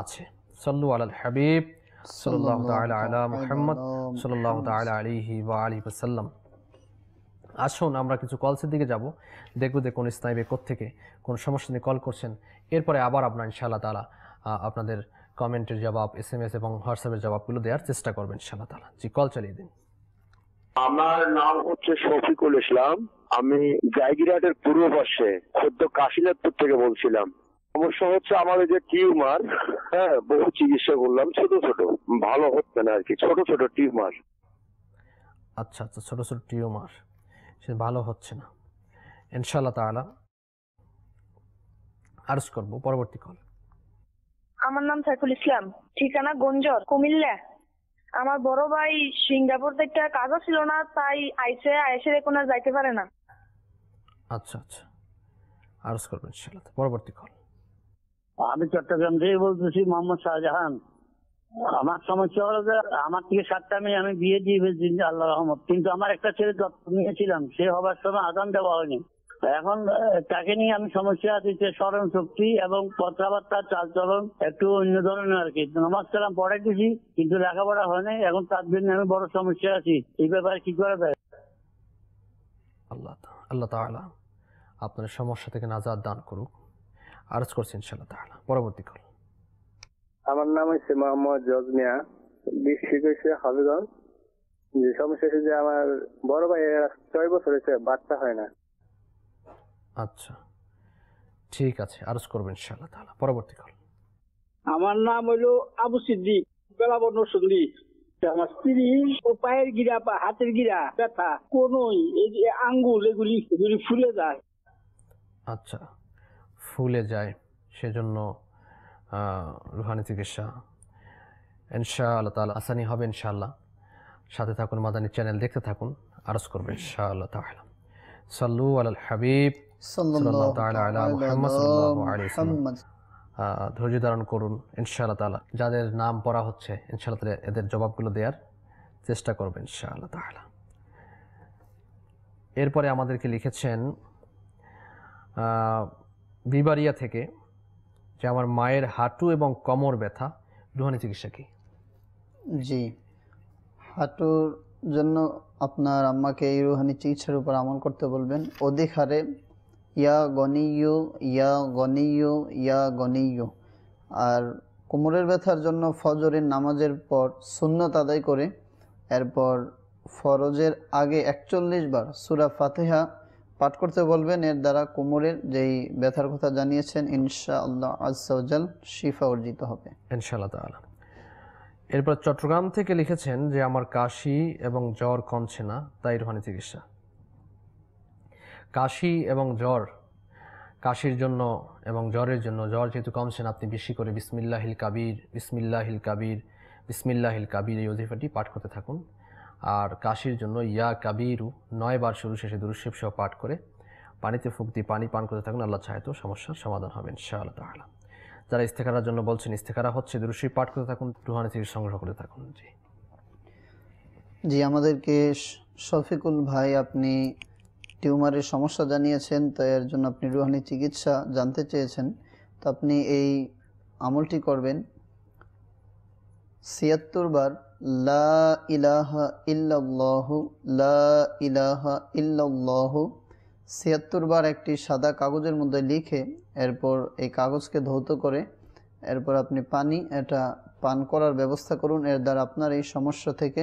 আছে। সাল্লু আলাল হাবিব সাল্লাল্লাহু তাআলা আলা মুহাম্মদ সাল্লাল্লাহু তাআলা আলাইহি ওয়া আলিহি ওয়াসাল্লাম। আসুন আমরা কিছু কলসের দিকে যাব, দেখব যে কোন স্নাইবে কোত্থেকে কোন সমস্যা নিয়ে কল করছেন। এরপরে আবার আপনার ইনশাআল্লাহ তাআলা আপনাদের কমেন্টের জবাব, SMS এবং হোয়াটসঅ্যাপের জবাবগুলো দেওয়ার চেষ্টা করবেন ইনশাআল্লাহ তাআলা। জি, কল চালিয়ে দিন। আমার নাম হচ্ছে শফিকুল ইসলাম। আমি জায়গিরহাটের পূর্ব পাশে খোদ্দ কাশীনাথপুর থেকে বলছিলাম। সমস্যা হচ্ছে আমার এই যে টিউমার, হ্যাঁ, বহু চিকিৎসা করলাম, ছোট ছোট, ভালো হচ্ছে না আর কি, ছোট ছোট টিউমার। আচ্ছা আচ্ছা, ছোট ছোট টিউমার, সে ভালো হচ্ছে না। ইনশাআল্লাহ তাআলা আরজ করব পরবর্তী কল। আমার নাম সাইফুল ইসলাম, ঠিকানা গঞ্জর, কুমিল্লা। আমার বড় ভাই সিঙ্গাপুর থেকে কাজ ছিল না, তাই আইসে এখন আর যাইতে পারে না। আচ্ছা আচ্ছা, আরজ করবেন ইনশাআল্লাহ। পরবর্তী কল। আমি চট্টগ্রাম থেকে বলতেছি, মোহাম্মদ শাহজাহান। আমার সমস্যা হলো যে আমার থেকে 7টা মেয়ে আমি বিয়ে দিয়ে ফেলছি আল্লাহ রহমত, কিন্তু আমার একটা ছেলে যত্ন নিয়েছিলাম, সে হবার সময় আদান দেওয়া হয়নি। এখন তাকে নিয়ে আমি সমস্যা আছি যে স্মরণ শক্তি এবং কথাবার্তা চালচলন একটু অন্য ধরনের আর কি। নামাজ কালাম পড়াইতেছি কিন্তু লেখাপড়া হয় নাই, এখন তার জন্য আমি বড় সমস্যা আছি। এই ব্যাপারে কি করা যায়? আল্লাহ তাআলা আপনার সমস্যা থেকে নাজাত দান করুক। আরজ করছি ইনশাআল্লাহ তাআলা। পরবর্তী কল। আমার নাম হচ্ছে মোহাম্মদ জজমিয়া, ডিস্ট্রিক্ট হচ্ছে হবিগঞ্জ। যে সমস্যা হচ্ছে যে আমার বড় ভাইয়ের 6 বছর হয়েছে, বাচ্চা হয় না। আচ্ছা, ঠিক আছে, আরজ করবেন ইনশাআল্লাহ তাআলা। পরবর্তী কল। আমার নাম হলো আবু সিদ্দিক, বেলাবন সুন্দরী। আমার স্ত্রী ও পায়ের গিরা বা হাতের গিরা ব্যথা, কোনই এই যে আঙ্গুল এগুলি ফুলে যায়। আচ্ছা, ফুলে যায়, সেজন্য রুহানি চিকিৎসা ইনশাআল্লাহ তাআলা আসানি হবে ইনশাআল্লাহ। সাথে থাকুন, মাদানী চ্যানেল দেখতে থাকুন, আরজ করবেন ইনশাআল্লাহ তাআলা। সাল্লু আলাল হাবিব সাল্লাল্লাহু তাআলা আলা মুহাম্মদ সাল্লাল্লাহু আলাইহি ওয়াসাল্লাম। ধৈর্য ধারণ করুন ইনশাআল্লাহ তাআলা। যাদের নাম পড়া হচ্ছে ইনশাআল্লাহ তাআলা এদের জবাবগুলো দেওয়ার চেষ্টা করবেন ইনশাআল্লাহ তাআলা। এরপরে আমাদেরকে লিখেছেন বিবারিয়া থেকে যে আমার মায়ের হাঁটু এবং কোমর ব্যথা, রুহানি চিকিৎসা কি? জি, হাঁটুর জন্য আপনার আম্মাকে এই রুহানি চিকিৎসার উপর আমল করতে বলবেন। অধিক হারে ইয়া গনিয়ু ইয়া গনিয়ু ইয়া গনিয়ু। আর কোমরের ব্যথার জন্য ফজরের নামাজের পর সুন্নত আদায় করে এরপর ফরজের আগে 41 বার সূরা ফাতিহা পাঠ করতে বলবেন। এর দ্বারা কোমরের যেই ব্যথার কথা জানিয়েছেন ইনশাআল্লাহ আজ্জা ওয়া জাল শিফা অর্জিত হবে ইনশাআল্লাহ তাআলা। এরপর চট্টগ্রাম থেকে লিখেছেন যে আমার কাশি এবং জ্বর কমছে না, তাই রুহানি চিকিৎসা। কাশি এবং জ্বর, কাশির জন্য এবং জ্বরের জন্য, জ্বর যেহেতু কমছে না, আপনি বেশি করে বিসমিল্লাহিল কাবীর বিসমিল্লাহিল কাবীর বিসমিল্লাহিল কাবীর এই ওজিফাটি পাঠ করতে থাকুন। আর কাশির জন্য ইয়া কাবীরু 9 বার শুরু শেষে দুরূদ শরীফ সহ পাঠ করে পানিতে ফুঁক দিয়ে পানি পান করতে থাকুন। আল্লাহ চাহে তো সমস্যার সমাধান হবে ইনশাআল্লাহ তাআলা। যারা ইস্তেখারার জন্য বলছেন, ইস্তেখারা হচ্ছে, দুরূদ শরীফ পাঠ করতে থাকুন, রুহানি চিকিৎসা সংগ্রহ করতে থাকুন। জি, আমাদেরকে শফিকুল ভাই আপনি টিউমারের সমস্যা জানিয়েছেন, তো এর জন্য আপনি রুহানি চিকিৎসা জানতে চেয়েছেন। তো আপনি এই আমলটি করবেন ৭৬ বার লা ইলাহা ইল্লাল্লাহু লা ইলাহা ইল্লাল্লাহু ৭৬ বার একটি সাদা কাগজের মধ্যে লিখে এরপর এই কাগজকে ধৌত করে এরপর আপনি পানি এটা পান করার ব্যবস্থা করুন। এর দ্বারা আপনার এই সমস্যা থেকে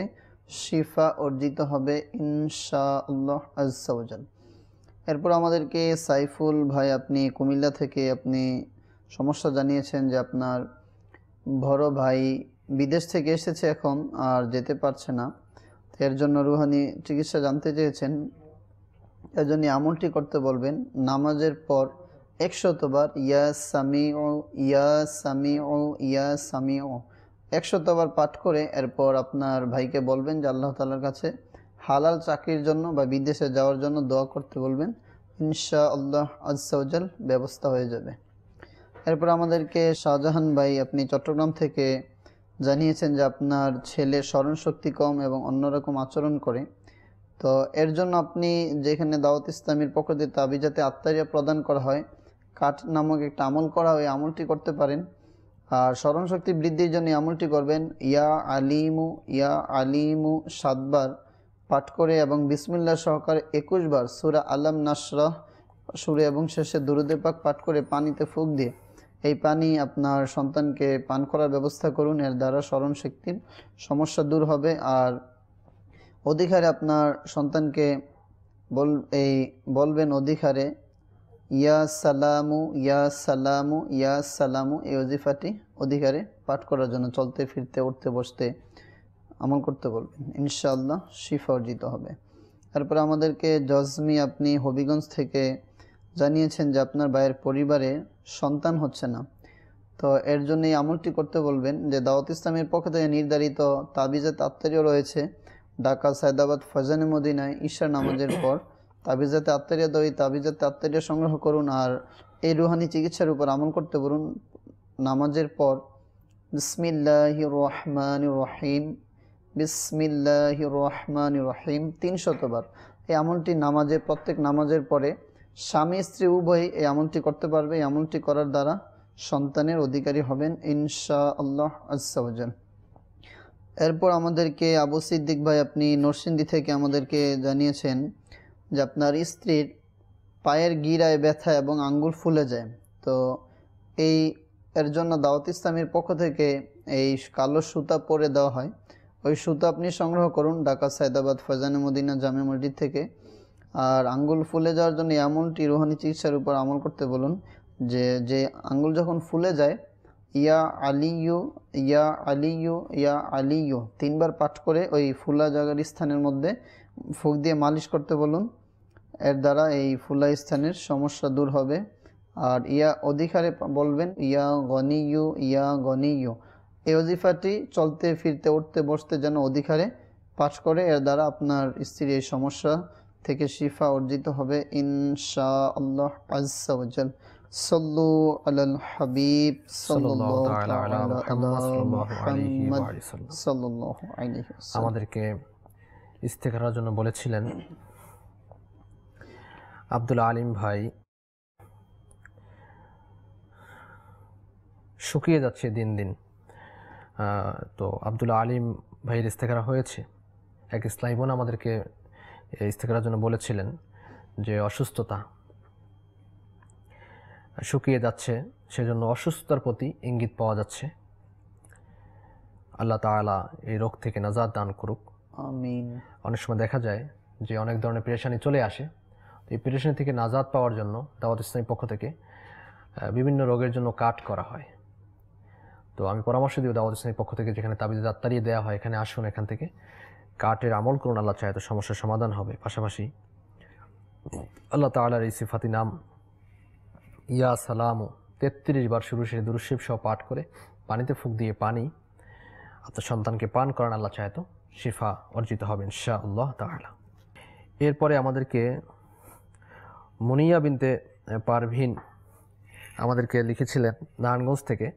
শিফা অর্জিত হবে ইনশাআল্লাহ আজ্জা ওয়া জাল। এরপর আমাদেরকে সাইফুল ভাই আপনি কুমিল্লা থেকে আপনি সমস্যা জানিয়েছেন যে আপনার বড় ভাই বিদেশ থেকে এসেছে এখন আর যেতে পারছে না, এর জন্য রুহানি চিকিৎসা জানতে চেয়েছেন। এর জন্য আমলটি করতে বলবেন নামাজের পর 100 বার ইয়া সামিউ ইয়া সামিউ ইয়া সামিউ 100 বার পাঠ করে এরপর আপনার ভাইকে বলবেন যে আল্লাহ তাআলার কাছে হালাল চাকরির জন্য বা বিদেশে যাওয়ার জন্য দোয়া করতে বলবেন। ইনশাআল্লাহ আজ্জা ওয়া জাল ব্যবস্থা হয়ে যাবে। এরপর আমাদেরকে শাহজাহান ভাই আপনি চট্টগ্রাম থেকে জানিয়েছেন যে আপনার ছেলের স্মরণশক্তি কম এবং অন্যরকম আচরণ করে। তো এর জন্য আপনি যেখানে দাওয়াত ইসলামীর পক্ষ থেকে তাবিজাতে আত্মারিয়া প্রদান করা হয়, কাঠ নামক একটা আমল করা হয়, আমলটি করতে পারেন। আর স্মরণশক্তি বৃদ্ধির জন্য আমলটি করবেন, ইয়া আলিমু 7 বার পাঠ করে এবং বিসমিল্লাহ সহকারে 21 বার সূরা আলাম নাশরাহ শুরু এবং শেষে দুরূদে পাক পাঠ করে পানিতে ফুঁক দিয়ে এই পানি আপনার সন্তানকে পান করার ব্যবস্থা করুন। এর দ্বারা স্মরণশক্তির সমস্যা দূর হবে। আর অধিকারে আপনার সন্তানকে বলবেন অধিকারে ইয়া সালামু ইয়া সালামু ইয়া সালামু, এই ওজিফাটি অধিকারে পাঠ করার জন্য চলতে ফিরতে উঠতে বসতে আমল করতে বলবেন। ইনশাআল্লাহ শিফা অর্জিত হবে। তারপরে আমাদেরকে জজমি আপনি হবিগঞ্জ থেকে জানিয়েছেন যে আপনার ভাইয়ের পরিবারে সন্তান হচ্ছে না। তো এর জন্য এই আমলটি করতে বলবেন যে দাওয়াত ইসলামের পক্ষ থেকে নির্ধারিত তাবিজাত আত্তারিয়া রয়েছে ঢাকা, সায়দাবাদ, ফজানে মদিনায় ঈশার নামাজের পর তাবিজাতে আত্তারিয়া দই তাবিজাতে আত্তারিয়া সংগ্রহ করুন। আর এই রুহানি চিকিৎসার উপর আমল করতে বলুন নামাজের পর। বিসমিল্লাহির রহমানির রহিম, বিসমিল্লাহির রহমানির রহিম 300 বার। এই আমলটি প্রত্যেক নামাজের পরে স্বামী স্ত্রী উভয়ই এই আমলটি করতে পারবে। এই আমলটি করার দ্বারা সন্তানের অধিকারী হবেন ইনশাআল্লাহ আজ্জা ওয়া জাল। এরপর আমাদেরকে আবু সিদ্দিক ভাই আপনি নরসিংদী থেকে আমাদেরকে জানিয়েছেন যে আপনার স্ত্রীর পায়ের গিরায় ব্যথা এবং আঙ্গুল ফুলে যায়। তো এর জন্য দাওয়াত ইসলামের পক্ষ থেকে এই কালো সুতা পরে দেওয়া হয়, ওই সুতা আপনি সংগ্রহ করুন ঢাকা, সায়দাবাদ, ফজানে মদিনা জামে মসজিদ থেকে। আর আঙ্গুল ফুলে যাওয়ার জন্য এই আমলটি রুহানি চিকিৎসার উপর আমল করতে বলুন যে আঙ্গুল যখন ফুলে যায় ইয়া আলিয়ু ইয়া আলিয়ু ইয়া আলিয়ু 3 বার পাঠ করে ওই ফুলা জায়গার স্থানের মধ্যে ফুঁক দিয়ে মালিশ করতে বলুন। এর দ্বারা এই ফুলা স্থানের সমস্যা দূর হবে। আর ইয়া অধিকারে বলবেন ইয়া গনিয়ু ইয়া গনিয়ু, এই ওজিফাটি চলতে ফিরতে উঠতে বসতে যেন অধিকারে পাঠ করে। এর দ্বারা আপনার স্ত্রীর এই সমস্যা থেকে শিফা অর্জিত হবে ইনশাআল্লাহ আজ্জা ওয়া জাল। সাল্লু আলাল হাবিব সাল্লাল্লাহু আলা মুহাম্মদ সাল্লাল্লাহু আলাইহি ওয়াসাল্লাম। আমাদেরকে ইস্তেখারার জন্য বলেছিলেন আব্দুল আলিম ভাই, শুকিয়ে যাচ্ছে দিন দিন। তো আব্দুল আলিম ভাইয়ের ইস্তেখারা হয়েছে। এক ইসলামী বোন আমাদেরকে ইস্তেখারার জন্য বলেছিলেন যে অসুস্থতা, শুকিয়ে যাচ্ছে, সেজন্য অসুস্থতার প্রতি ইঙ্গিত পাওয়া যাচ্ছে। আল্লাহ তাআলা এই রোগ থেকে নাজাত দান করুক, আমিন। অনেক সময় দেখা যায় যে অনেক ধরনের পেরেশানি চলে আসে। এই পেরেশানি থেকে নাজাত পাওয়ার জন্য দাওয়াত ইসলামের পক্ষ থেকে বিভিন্ন রোগের জন্য কাট করা হয়। তো আমি পরামর্শ দিব দাওয়াত ইসলামের পক্ষ থেকে যেখানে তাবিজ আত্তারিয়া দেওয়া হয় এখানে আসুন, এখান থেকে কাটের আমল করুন, আল্লাহ চায় তো সমস্যার সমাধান হবে। পাশাপাশি আল্লাহ তাআলার এই সিফাতি নাম ইয়া সালামু 33 বার শুরু শেষে দুরূদ শরীফ সহ পাঠ করে পানিতে ফুঁক দিয়ে পানি আপনার সন্তানকে পান করান, আল্লাহ চায় তো শিফা অর্জিত হবে ইনশাআল্লাহ তাআলা। এরপরে আমাদেরকে মুনিয়া বিনতে পারভিন আমাদেরকে লিখেছিলেন নারায়ণগঞ্জ থেকে,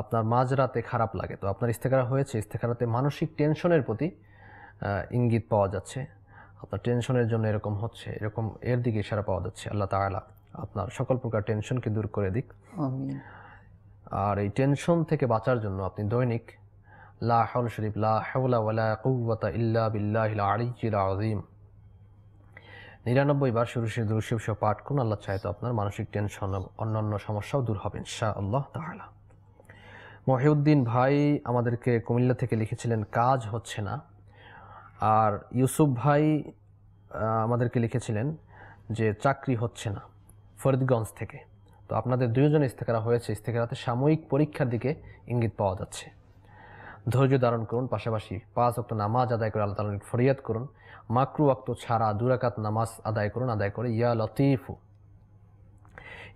আপনার মাঝরাতে খারাপ লাগে। তো আপনার ইস্তেখারা হয়েছে, ইস্তেখারাতে মানসিক টেনশনের প্রতি ইঙ্গিত পাওয়া যাচ্ছে। আপনার টেনশনের জন্য এরকম হচ্ছে, এর দিকে ইশারা পাওয়া যাচ্ছে। আল্লাহ তাআলা আপনার সকল প্রকার টেনশনকে দূর করে দিক। আমিন। আর এই টেনশন থেকে বাঁচার জন্য আপনি দৈনিক লা হাওলা শরীফ, লা হাওলা ওয়ালা কুওয়াতা ইল্লা বিল্লাহিল আলিয়্যিল আযীম 99 বার শুরু শেষে দুরূদ শরীফ সহ পাঠ করুন, আল্লাহ চায় তো আপনার মানসিক টেনশন অন্যান্য সমস্যাও দূর হবে ইনশাআল্লাহ তাআলা। মহিউদ্দিন ভাই আমাদেরকে কুমিল্লা থেকে লিখেছিলেন কাজ হচ্ছে না। আর ইউসুফ ভাই আমাদেরকে লিখেছিলেন যে চাকরি হচ্ছে না ফরিদগঞ্জ থেকে। তো আপনাদের দুইজন ইস্তেখারা হয়েছে, ইস্তেখারাতে সাময়িক পরীক্ষার দিকে ইঙ্গিত পাওয়া যাচ্ছে। ধৈর্য ধারণ করুন, পাশাপাশি 5 ওয়াক্ত নামাজ আদায় করে আল্লাহ তাআলার ফরিয়াদ করুন। মাকরু ওয়াক্ত ছাড়া 2 রাকাত নামাজ আদায় করুন, আদায় করে ইয়া লতিফু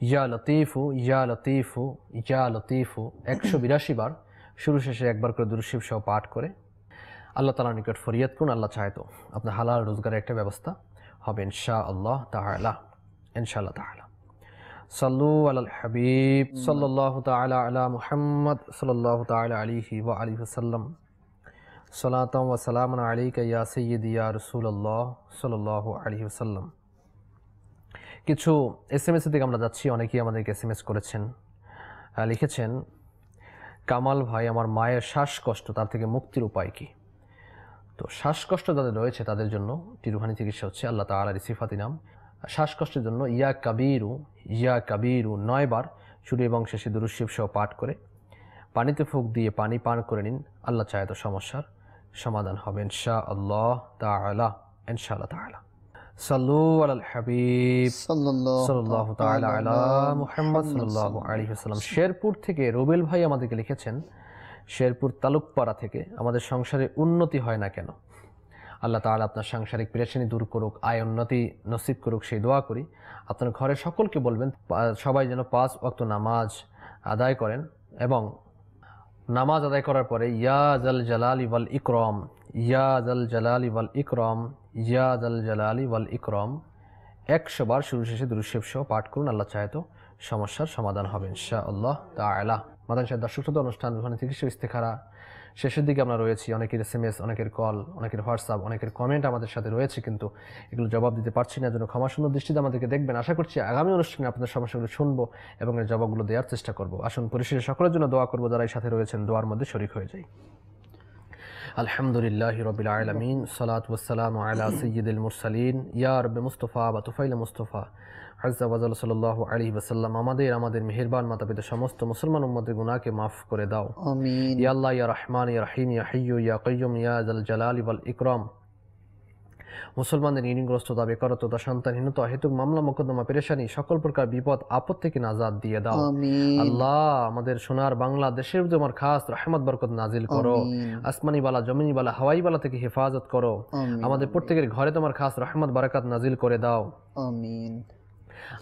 ইয়া লতিফু ইয়া লতিফু ইয়া লতিফু 182 বার শুরু শেষে একবার করে দুরূদ শরীফ সহ পাঠ করে আল্লাহ তাআলার নিকট ফরিয়াদ করুন, আল্লাহ চায় তো আপনার হালাল রোজগারের একটা ব্যবস্থা হবে ইনশাআল্লাহ তাআলা ইনশাআল্লাহ তাআলা। সাল্লু আলাল হাবিব সাল্লাল্লাহু তাআলা আলা মুহাম্মদ সাল্লাল্লাহু তাআলা আলাইহি ওয়া আলিহি ওয়াসাল্লাম। সালাতাম ওয়া সালামান আলাইকা ইয়া সাইয়্যিদি ইয়া রাসূলুল্লাহ সাল্লাল্লাহু আলাইহি ওয়াসাল্লাম। কিছু এসএমএস এর দিকে আমরা যাচ্ছি। অনেকেই আমাদেরকে এসএমএস করেছেন, লিখেছেন, কামাল ভাই, আমার মায়ের শ্বাসকষ্ট, তার থেকে মুক্তির উপায় কি? তো শ্বাসকষ্ট যাদের রয়েছে তাদের জন্য রুহানি চিকিৎসা হচ্ছে আল্লাহ তাআলার সিফাতি নাম। শ্বাসকষ্টের জন্য ইয়া কাবীরু 9 বার শুরু এবং শেষে দুরূদ শরীফ সহ পাঠ করে পানিতে ফুঁক দিয়ে পানি পান করে নিন। আল্লাহ চায় তো সমস্যার সমাধান হবে ইনশাআল্লাহ তাআলা। সাল্লু আলাল হাবিব সাল্লাল্লাহু তাআলা আলা মুহাম্মদ সাল্লাল্লাহু আলাইহি ওয়াসাল্লাম। শেরপুর থেকে রুবেল ভাই আমাদেরকে লিখেছেন, শেরপুর তালুকপাড়া থেকে, আমাদের সংসারে উন্নতি হয় না কেন? আল্লাহ তাআলা আপনার সাংসারিক পেরেশানি দূর করুক, আয় উন্নতি নসিব করুক, সেই দোয়া করি। আপনার ঘরের সকলকে বলবেন সবাই যেন 5 ওয়াক্ত নামাজ আদায় করেন এবং নামাজ আদায় করার পরে ইয়া জাল জালালি ওয়াল ইকরাম, ইয়া জাল জালালি ওয়াল ইকরাম, ইয়া জাল জালালি ওয়াল ইকরাম 100 বার শুরু শেষে দুরূদ শরীফ সহ পাঠ করুন। আল্লাহ চায় তো সমস্যার সমাধান হবে ইনশাআল্লাহ তাআলা। মাদানী সাহেব দর্শক শ্রোতা, অনুষ্ঠান রুহানি চিকিৎসা ইস্তেখারা শেষের দিকে আমরা রয়েছি। অনেকের এসএমএস, অনেকের কল, অনেকের হোয়াটসঅ্যাপ, অনেকের কমেন্ট আমাদের সাথে রয়েছে, কিন্তু এগুলো জবাব দিতে পারছি না। জন্য ক্ষমা সুন্দর দৃষ্টিতে আমাদেরকে দেখবেন। আশা করছি আগামী অনুষ্ঠানে আপনাদের সমস্যাগুলো শুনবো এবং এর জবাবগুলো দেওয়ার চেষ্টা করব। আসুন পরিশেষে সকলের জন্য দোয়া করবো, যারা এই সাথে রয়েছেন দোয়ার মধ্যে শরীক হয়ে যাই। আলহামদুলিল্লাহি রাব্বিল আলামিন, সালাতু ওয়াসসালামু আলা সাইয়্যিদিল মুরসালিন, ইয়া রাব্বি মুস্তাফা ওয়া তুফাইল মুস্তাফা আযজা ওয়া জাল্লা সাল্লাল্লাহু আলাইহি ওয়াসাল্লাম। আমাদের মেহেরবান মাতা-পিতা সমস্ত মুসলমান উম্মতের গুনাহকে মাফ করে দাও, আমিন। ইয়া আল্লাহ, ইয়া রহমান, ইয়া রহিম, ইয়া হাইয়্যু, ইয়া কাইয়্যুম, ইয়া যাল জালালি ওয়াল ইকরাম। মুসলমানদের ঋণগ্রস্ততা, বেকারত্বতা, সন্তানহীনতা, হেতুক মামলা মোকদ্দমা, পেরেশানি, সকল প্রকার বিপদ আপদ থেকে নাজাত দিয়ে দাও, আমিন। আল্লাহ, আমাদের সোনার বাংলাদেশের তোমার খাস রহমত বরকত নাজিল করো, আসমানি বালা, জমিনি বালা, হাওয়াই বালা থেকে হেফাজত করো, আমাদের প্রত্যেকের ঘরে তোমার খাস রহমত বারাকাত নাজিল করে দাও, আমিন।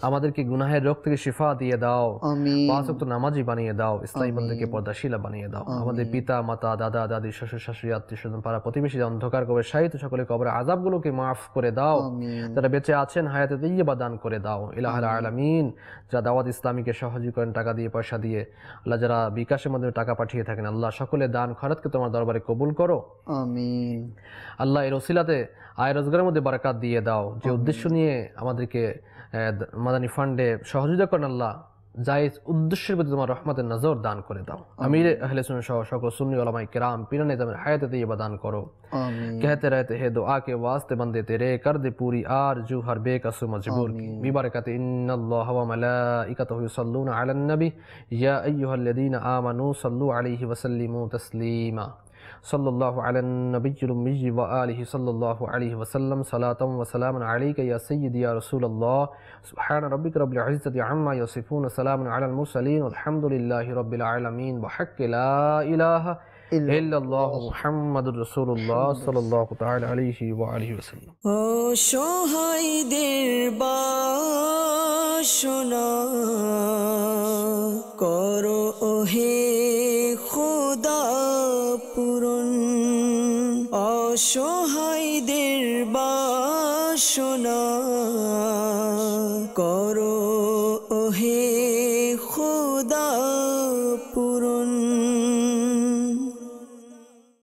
আমাদেরকে গুনাহের রোগ থেকে শিফা দিয়ে দাও, আমিন। 5 ওয়াক্ত নামাজি বানিয়ে দাও, ইসলামী বন্ধুকে পর্দাশীলা বানিয়ে দাও, আমাদের পিতা মাতা, দাদা দাদি, শ্বশুর শাশুড়ি, আত্মীয় স্বজন, পাড়া প্রতিবেশী, অন্ধকার কবরে শায়িত সকলে কবরের আযাবগুলোকে মাফ করে দাও, যারা বেঁচে আছেন হায়াতে তাইয়্যিবা দান করে দাও, ইলাহুল আলামিন। যারা দাওয়াত ইসলামীকে সহযোগী করেন টাকা দিয়ে, পয়সা দিয়ে, আল্লাহ, যারা বিকাশের মাধ্যমে টাকা পাঠিয়ে থাকেন, আল্লাহ সকলে দান খয়রাতকে তোমার দরবারে কবুল করো, আমিন। আল্লাহ, এর ওসিলাতে আয় রোজগারের মধ্যে বারাকাত দিয়ে দাও। যে উদ্দেশ্য নিয়ে আমাদেরকে মাদানী ফান্ডে সহযোগিতা করেন, আল্লাহ, জায়েজ উদ্দেশ্যের প্রতি তোমার রহমতের নজর দান করে দাও, আমির আহলে সুন্নাত সহ সকল সুন্নি উলামায়ে কেরাম, পীর নেতাদের হায়াতে তাইয়্যিবা দান করো, আমিন। कहते रहते हैं दुआ के वास्ते बंदे तेरे, कर दे पूरी आरज़ू हर बेकसू मजबूर की, बिबरकत इन्नल्लाह व मलाइकतहु युसल्लूना अलन नबी या अय्युहल्लज़ीना आमनू सल्लू अलैहि व सल्लिमू तस्लीमा, सल्लल्लाहु अला नबिय्यिल उम्मी व आलिहि सल्लल्लाहु अलैहि वसल्लम, सलातम व सलामन अलैका या सय्यिदी या रसूलल्लाह, सुब्हान रब्बिका रब्बिल इज्जति अम्मा यसिफून, सलामुन अलल मुरसलीन, वल्हम्दुलिल्लाहि रब्बिल आलमीन, बहक्कि ला इलाहा इल्लल्लाहु मुहम्मदुर রাসূলুল্লাহ সাল্লাল্লাহু তাআলা আলাইহি ওয়া আলিহি ওয়াসাল্লাম। অসহায়দের বাসনা করো ওহে খোদা পূরণ, অসহায়দের বাসনা